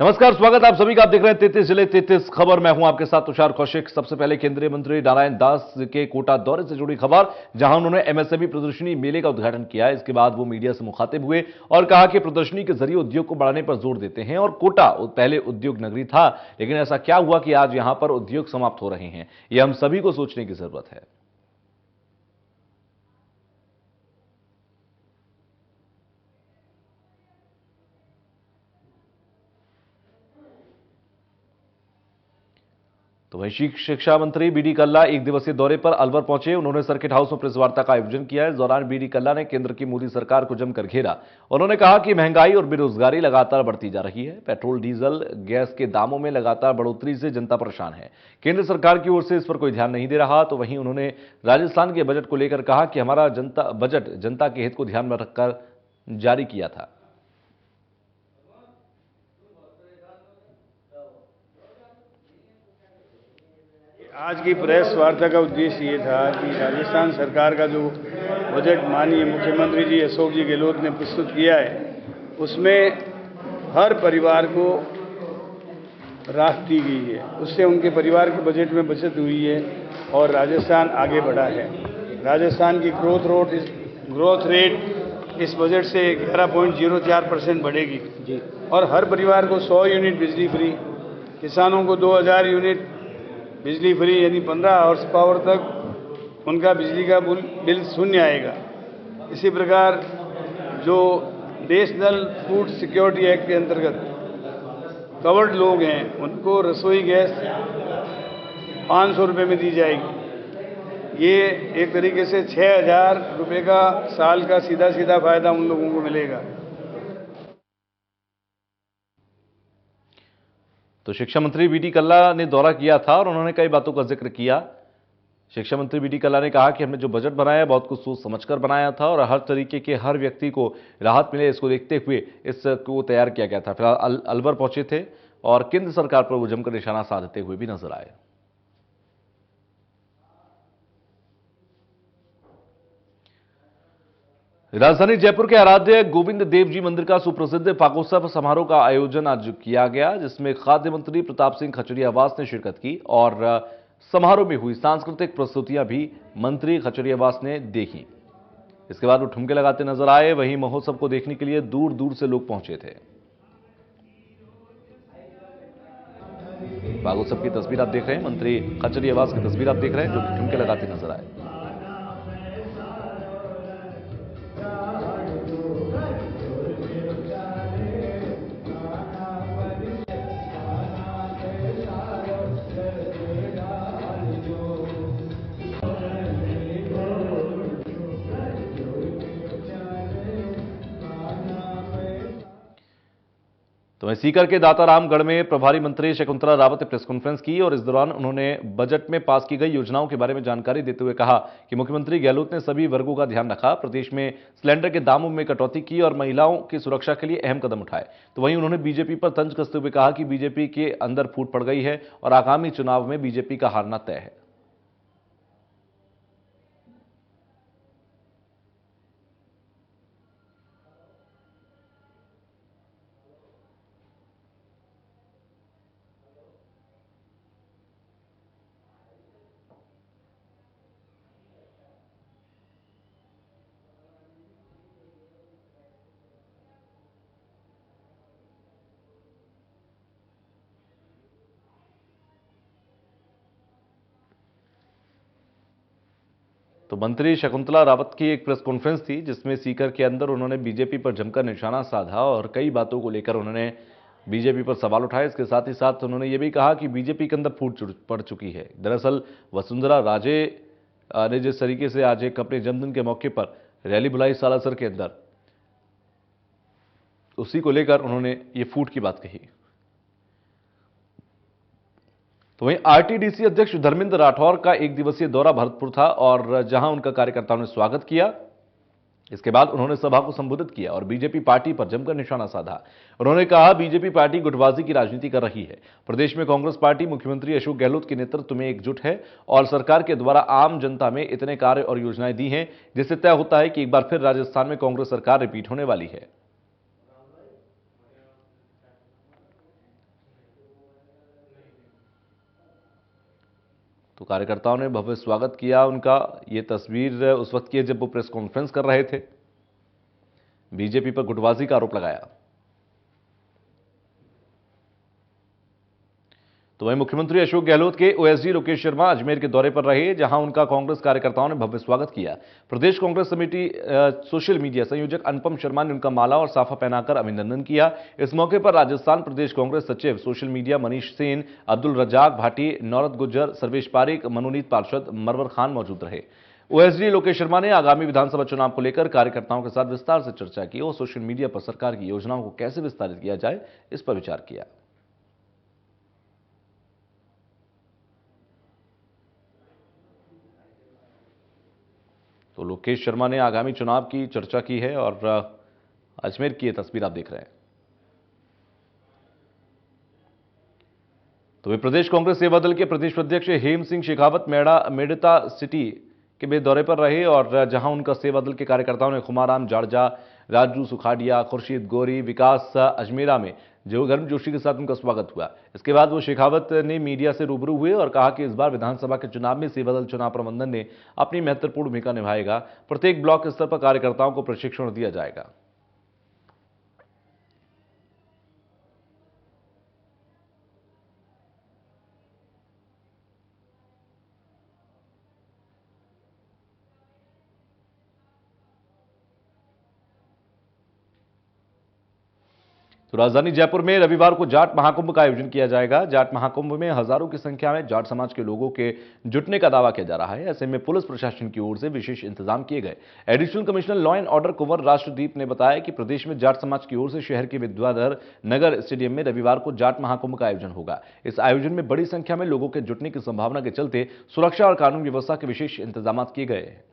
नमस्कार, स्वागत आप सभी का। आप देख रहे हैं 33 जिले 33 खबर। मैं हूं आपके साथ तुषार कौशिक। सबसे पहले केंद्रीय मंत्री नारायण दास के कोटा दौरे से जुड़ी खबर, जहां उन्होंने एमएसएमई प्रदर्शनी मेले का उद्घाटन किया। इसके बाद वो मीडिया से मुखातिब हुए और कहा कि प्रदर्शनी के जरिए उद्योग को बढ़ाने पर जोर देते हैं और कोटा पहले उद्योग नगरी था, लेकिन ऐसा क्या हुआ कि आज यहां पर उद्योग समाप्त हो रहे हैं, यह हम सभी को सोचने की जरूरत है। तो वहीं शिक्षा मंत्री बीडी कल्ला एक दिवसीय दौरे पर अलवर पहुंचे। उन्होंने सर्किट हाउस में प्रेस वार्ता का आयोजन किया। इस दौरान बीडी कल्ला ने केंद्र की मोदी सरकार को जमकर घेरा। उन्होंने कहा कि महंगाई और बेरोजगारी लगातार बढ़ती जा रही है। पेट्रोल, डीजल, गैस के दामों में लगातार बढ़ोतरी से जनता परेशान है। केंद्र सरकार की ओर से इस पर कोई ध्यान नहीं दे रहा। तो वहीं उन्होंने राजस्थान के बजट को लेकर कहा कि हमारा बजट जनता के हित को ध्यान में रखकर जारी किया था। आज की प्रेस वार्ता का उद्देश्य ये था कि राजस्थान सरकार का जो बजट माननीय मुख्यमंत्री जी अशोक जी गहलोत ने प्रस्तुत किया है, उसमें हर परिवार को राहत दी गई है। उससे उनके परिवार के बजट में बचत हुई है और राजस्थान आगे बढ़ा है। राजस्थान की ग्रोथ रेट इस बजट से 11.04% बढ़ेगी और हर परिवार को 100 यूनिट बिजली फ्री, किसानों को 2000 यूनिट बिजली फ्री, यानी 15 हॉर्स पावर तक उनका बिजली का बिल शून्य आएगा। इसी प्रकार जो नेशनल फूड सिक्योरिटी एक्ट के अंतर्गत कवर्ड लोग हैं, उनको रसोई गैस 500 रुपये में दी जाएगी। ये एक तरीके से 6000 रुपये का साल का सीधा सीधा फायदा उन लोगों को मिलेगा। तो शिक्षा मंत्री बीडी कल्ला ने दौरा किया था और उन्होंने कई बातों का जिक्र किया। शिक्षा मंत्री बीडी कल्ला ने कहा कि हमने जो बजट बनाया बहुत कुछ सोच समझकर बनाया था और हर तरीके के हर व्यक्ति को राहत मिले, इसको देखते हुए इसको तैयार किया गया था। फिलहाल अलवर पहुंचे थे और केंद्र सरकार पर वो जमकर निशाना साधते हुए भी नजर आए। राजधानी जयपुर के आराध्य गोविंद देव जी मंदिर का सुप्रसिद्ध पाकोत्सव समारोह का आयोजन आज किया गया, जिसमें खाद्य मंत्री प्रताप सिंह खचरियावास ने शिरकत की और समारोह में हुई सांस्कृतिक प्रस्तुतियां भी मंत्री खचरियावास ने देखी। इसके बाद वो ठुमके लगाते नजर आए। वहीं महोत्सव को देखने के लिए दूर दूर से लोग पहुंचे थे। पाकोत्सव की तस्वीर आप देख रहे हैं, मंत्री खचरियावास की तस्वीर आप देख रहे हैं, जो कि ठुमके लगाते नजर आए। तो वहीं सीकर के दातारामगढ़ में प्रभारी मंत्री शकुंतला रावत ने प्रेस कॉन्फ्रेंस की और इस दौरान उन्होंने बजट में पास की गई योजनाओं के बारे में जानकारी देते हुए कहा कि मुख्यमंत्री गहलोत ने सभी वर्गों का ध्यान रखा, प्रदेश में सिलेंडर के दामों में कटौती की और महिलाओं की सुरक्षा के लिए अहम कदम उठाए। तो वहीं उन्होंने बीजेपी पर तंज कसते हुए कहा कि बीजेपी के अंदर फूट पड़ गई है और आगामी चुनाव में बीजेपी का हारना तय है। तो मंत्री शकुंतला रावत की एक प्रेस कॉन्फ्रेंस थी, जिसमें सीकर के अंदर उन्होंने बीजेपी पर जमकर निशाना साधा और कई बातों को लेकर उन्होंने बीजेपी पर सवाल उठाए। इसके साथ ही साथ उन्होंने ये भी कहा कि बीजेपी के अंदर फूट पड़ चुकी है। दरअसल वसुंधरा राजे ने जिस तरीके से आज एक अपने जन्मदिन के मौके पर रैली बुलाई सालासर के अंदर, उसी को लेकर उन्होंने ये फूट की बात कही। तो वहीं आरटीडीसी अध्यक्ष धर्मेंद्र राठौर का एक दिवसीय दौरा भरतपुर था और जहां उनका कार्यकर्ताओं ने स्वागत किया। इसके बाद उन्होंने सभा को संबोधित किया और बीजेपी पार्टी पर जमकर निशाना साधा। उन्होंने कहा, बीजेपी पार्टी गुटबाजी की राजनीति कर रही है। प्रदेश में कांग्रेस पार्टी मुख्यमंत्री अशोक गहलोत के नेतृत्व में एकजुट है और सरकार के द्वारा आम जनता में इतने कार्य और योजनाएं दी हैं, जिससे तय होता है कि एक बार फिर राजस्थान में कांग्रेस सरकार रिपीट होने वाली है। तो कार्यकर्ताओं ने भव्य स्वागत किया उनका। ये तस्वीर उस वक्त की है जब वो प्रेस कॉन्फ्रेंस कर रहे थे। बीजेपी पर गुटबाजी का आरोप लगाया। तो वहीं मुख्यमंत्री अशोक गहलोत के ओएसडी लोकेश शर्मा अजमेर के दौरे पर रहे, जहां उनका कांग्रेस कार्यकर्ताओं ने भव्य स्वागत किया। प्रदेश कांग्रेस समिति सोशल मीडिया संयोजक अनुपम शर्मा ने उनका माला और साफा पहनाकर अभिनंदन किया। इस मौके पर राजस्थान प्रदेश कांग्रेस सचिव सोशल मीडिया मनीष सेन, अब्दुल रज्जाक भाटी, नौरत गुज्जर, सर्वेश पारिक, मनोनीत पार्षद मरवर खान मौजूद रहे। ओएसडी लोकेश शर्मा ने आगामी विधानसभा चुनाव को लेकर कार्यकर्ताओं के साथ विस्तार से चर्चा की और सोशल मीडिया पर सरकार की योजनाओं को कैसे विस्तारित किया जाए, इस पर विचार किया। तो लोकेश शर्मा ने आगामी चुनाव की चर्चा की है और अजमेर की ये तस्वीर आप देख रहे हैं। तो वे प्रदेश कांग्रेस सेवा दल के प्रदेश अध्यक्ष हेम सिंह शेखावत मेड़ता सिटी के दौरे पर रहे और जहां उनका सेवा दल के कार्यकर्ताओं ने खुमाराम जाड़जा, राजू सुखाड़िया, खुर्शीद गोरी, विकास अजमेरा में जो गर्मजोशी के साथ उनका स्वागत हुआ। इसके बाद वो शेखावत ने मीडिया से रूबरू हुए और कहा कि इस बार विधानसभा के चुनाव में सेवा दल चुनाव प्रबंधन ने अपनी महत्वपूर्ण भूमिका निभाएगा। प्रत्येक ब्लॉक स्तर पर कार्यकर्ताओं को प्रशिक्षण दिया जाएगा। तो राजधानी जयपुर में रविवार को जाट महाकुंभ का आयोजन किया जाएगा। जाट महाकुंभ में हजारों की संख्या में जाट समाज के लोगों के जुटने का दावा किया जा रहा है। ऐसे में पुलिस प्रशासन की ओर से विशेष इंतजाम किए गए। Additional commissioner law and order Kunwar Rashtradeep ने बताया कि प्रदेश में जाट समाज की ओर से शहर के विद्याधर नगर स्टेडियम में रविवार को जाट महाकुंभ का आयोजन होगा। इस आयोजन में बड़ी संख्या में लोगों के जुटने की संभावना के चलते सुरक्षा और कानून व्यवस्था के विशेष इंतजाम किए गए हैं।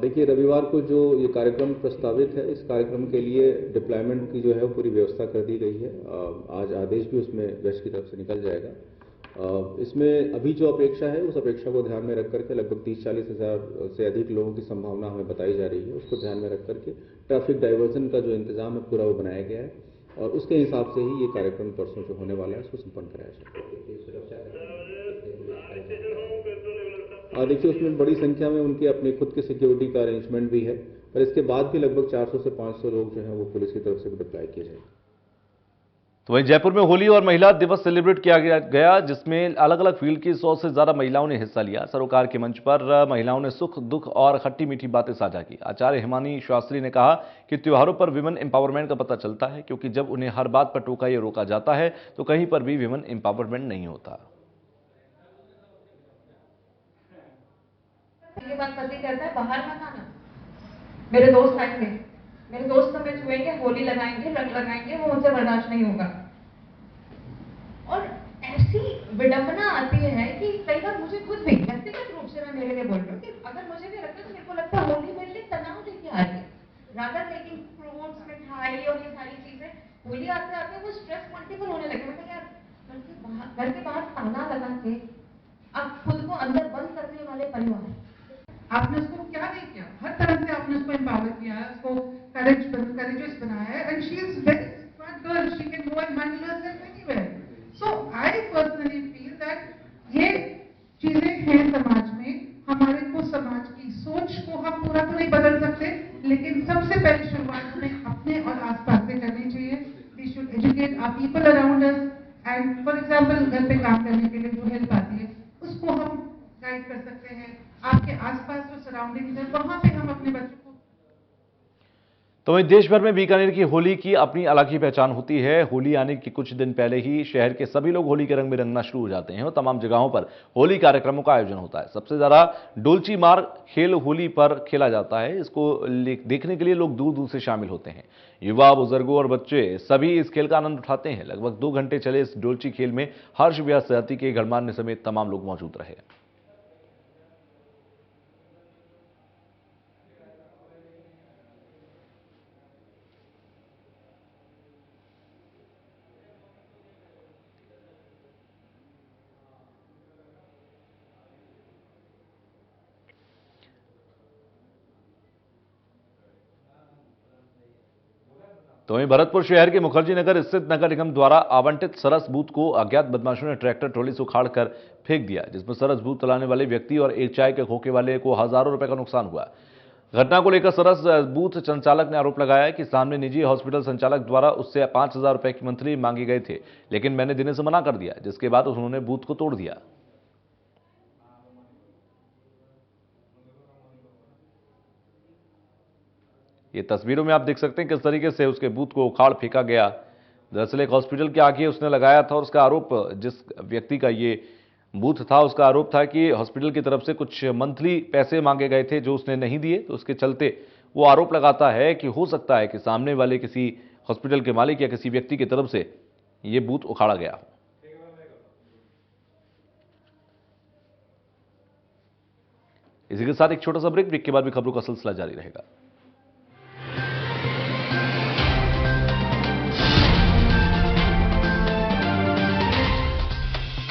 देखिए, रविवार को जो ये कार्यक्रम प्रस्तावित है, इस कार्यक्रम के लिए डिप्लॉयमेंट की जो है वो पूरी व्यवस्था कर दी गई है। आज आदेश भी उसमें वेस्ट की तरफ से निकल जाएगा। इसमें अभी जो अपेक्षा है उस अपेक्षा को ध्यान में रख करके लगभग 30-40 हज़ार से अधिक लोगों की संभावना हमें बताई जा रही है। उसको ध्यान में रख करके ट्रैफिक डाइवर्जन का जो इंतजाम है पूरा वो बनाया गया है और उसके हिसाब से ही ये कार्यक्रम परसों जो होने वाला है उसको संपन्न कराया जाएगा। देखिए, उसमें बड़ी संख्या में उनके अपने खुद के सिक्योरिटी का अरेंजमेंट भी है, पर इसके बाद भी लगभग 400 से 500 लोग जो हैं वो पुलिस की तरफ से डिप्लॉय किए जाएंगे। तो वहीं जयपुर में होली और महिला दिवस सेलिब्रेट किया गया, जिसमें अलग अलग फील्ड की 100 से ज्यादा महिलाओं ने हिस्सा लिया। सरोकार के मंच पर महिलाओं ने सुख दुख और खट्टी मीठी बातें साझा की। आचार्य हिमानी शास्त्री ने कहा कि त्योहारों पर विमेन एम्पावरमेंट का पता चलता है, क्योंकि जब उन्हें हर बात पर टोका या रोका जाता है तो कहीं पर भी विमेन एम्पावरमेंट नहीं होता। ये बात पति कहता है बाहर मत आना, मेरे दोस्त आएंगे, मेरे दोस्त हमें छुएंगे, होली लगाएंगे, रंग लगाएंगे, वो मुझसे बर्दाश्त नहीं होगा। और ऐसी विडंबना आती है कि कई बार मुझे खुद भी व्यक्तिगत रूप से मैं मेरे लिए बोल रही हूँ कि अगर मुझे भी लगता है तो मेरे को लगता है होली मेरे लिए तनाव लेके आ रही है, रादर टेकिंग फ्रूट्स, मिठाई और ये सारी चीजें। होली आते आते वो स्ट्रेस मल्टीपल होने लगे। मतलब यार घर के बाहर ताला लगा के अब खुद को अंदर बंद करने वाले परिवार, आपने उसको क्या नहीं किया, हर तरह से आपने उसको एम्पावर किया है, उसको करेजियस बनाया है, and she is very smart girl, she can go and handle herself anywhere. So I personally feel that ये चीजें हैं समाज में। हमारे को समाज की सोच को हम पूरा तो नहीं बदल सकते, लेकिन सबसे पहले शुरुआत हमें अपने और आसपास से करनी चाहिए। We should educate our people around us, and for example घर पे काम करने के लिए जो हेल्प आती है उसको हम गाइड कर सकते हैं। आपके आसपास जो सराउंडिंग है वहां पे हम अपने बच्चों को। तो वहीं देश भर में बीकानेर की होली की अपनी अलग ही पहचान होती है। होली आने के कुछ दिन पहले ही शहर के सभी लोग होली के रंग में रंगना शुरू हो जाते हैं और तमाम जगहों पर होली कार्यक्रमों का आयोजन होता है। सबसे ज्यादा डोलची मार खेल होली पर खेला जाता है। इसको देखने के लिए लोग दूर दूर से शामिल होते हैं। युवा, बुजुर्गों और बच्चे सभी इस खेल का आनंद उठाते हैं। लगभग 2 घंटे चले इस डोलची खेल में हर्ष व्यास जाति के गणमान्य समेत तमाम लोग मौजूद रहे। तो वहीं भरतपुर शहर के मुखर्जी नगर स्थित नगर निगम द्वारा आवंटित सरस बूथ को अज्ञात बदमाशों ने ट्रैक्टर ट्रॉली से उखाड़कर फेंक दिया, जिसमें सरस बूथ चलाने वाले व्यक्ति और एक चाय के खोखे वाले को हजारों रुपए का नुकसान हुआ। घटना को लेकर सरस बूथ संचालक ने आरोप लगाया कि सामने निजी हॉस्पिटल संचालक द्वारा उससे 5,000 रुपए की मंथली मांगे गए थे, लेकिन मैंने देने से मना कर दिया, जिसके बाद उन्होंने बूथ को तोड़ दिया। ये तस्वीरों में आप देख सकते हैं किस तरीके से उसके बूथ को उखाड़ फेंका गया। दरअसल एक हॉस्पिटल के आगे उसने लगाया था और उसका आरोप, जिस व्यक्ति का ये बूथ था, उसका आरोप था कि हॉस्पिटल की तरफ से कुछ मंथली पैसे मांगे गए थे जो उसने नहीं दिए। तो उसके चलते वो आरोप लगाता है कि हो सकता है कि सामने वाले किसी हॉस्पिटल के मालिक या किसी व्यक्ति की तरफ से ये बूथ उखाड़ा गया हो। इसी के साथ एक छोटा सा ब्रेक के बाद भी खबरों का सिलसिला जारी रहेगा।